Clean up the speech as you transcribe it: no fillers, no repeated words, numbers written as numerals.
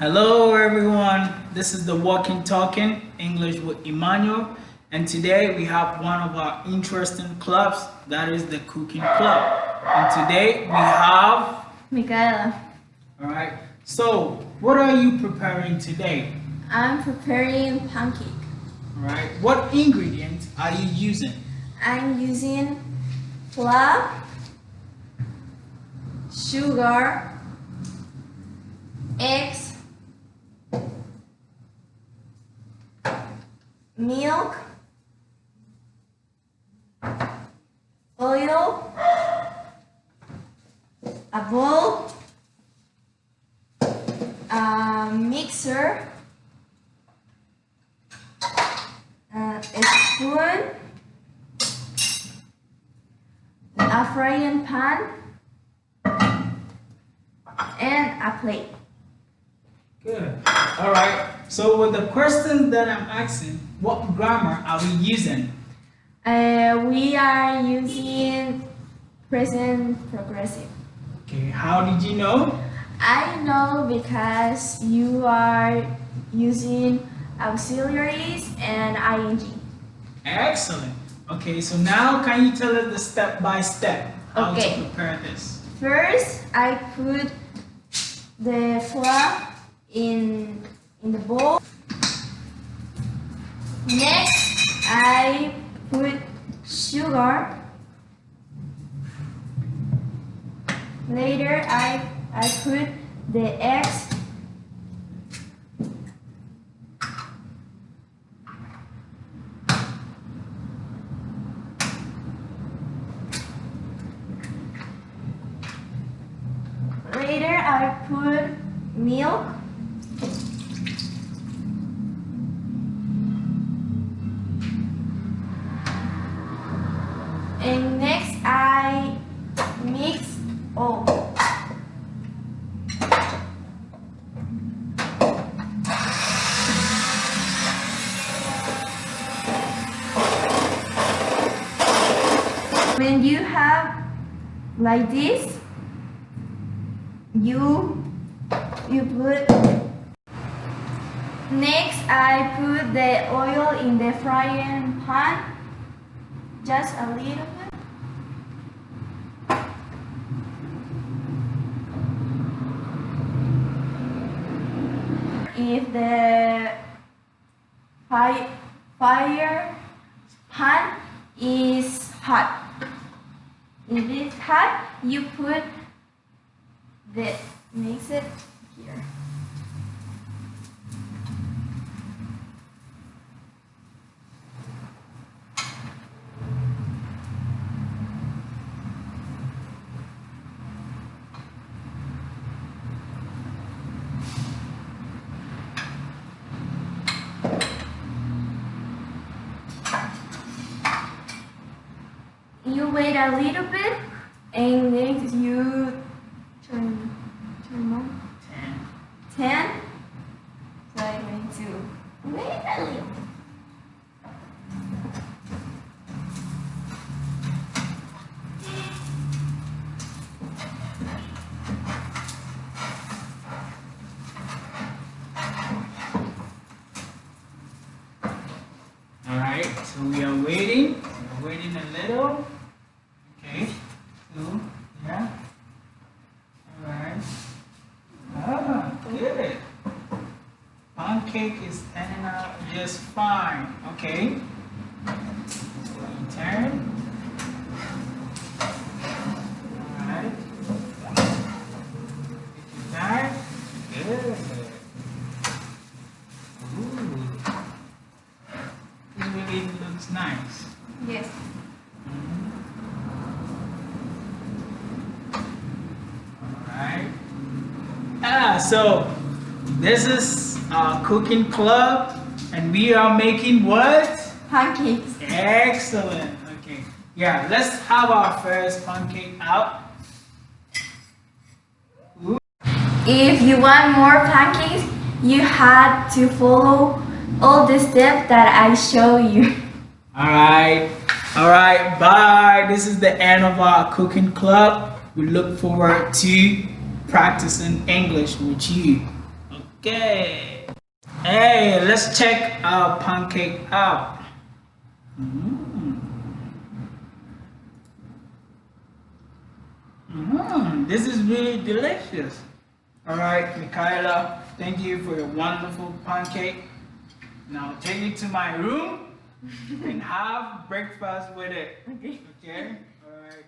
Hello everyone, this is the Walking Talking English with Emmanuel, and today we have one of our interesting clubs, that is the Cooking Club. And today we have Michaela. Alright, so what are you preparing today? I'm preparing pancake. Alright, what ingredients are you using? I'm using flour, sugar, eggs, milk, oil, a bowl, a mixer, a spoon, a frying pan, and a plate. Good. Alright, so with the question that I'm asking, what grammar are we using? We are using present progressive. Okay, how did you know? I know because you are using auxiliaries and ing. Excellent. Okay, so now can you tell us the step by step how Okay. to prepare this? First, I put the flour in the bowl. Next, I put sugar. Later, I put the eggs. Later, I put milk. And next, I mix all. When you have like this, you put. Next, I put the oil in the frying pan, just a little bit. If the fire pan is hot, if it's hot, you put the mix it here. You wait a little bit, and next you turn on 10. So I'm going to wait a little. Alright, so we are waiting. We're waiting a little. Okay, so yeah. Alright. Ah, good. Pancake is turning out just fine. Okay. So you turn. Alright. Take your time. Good. Ooh. This really looks nice. Yes. Alright. So this is our cooking club and we are making what? Pancakes. Excellent. Okay. Yeah, let's have our first pancake out. Ooh. If you want more pancakes, you had to follow all the steps that I show you. Alright, bye. This is the end of our cooking club. We look forward to practicing English with you. Okay. Hey, let's check our pancake out. This is really delicious. All right, Michaela, thank you for your wonderful pancake. Now take it to my room and have breakfast with it. Okay. Okay? All right.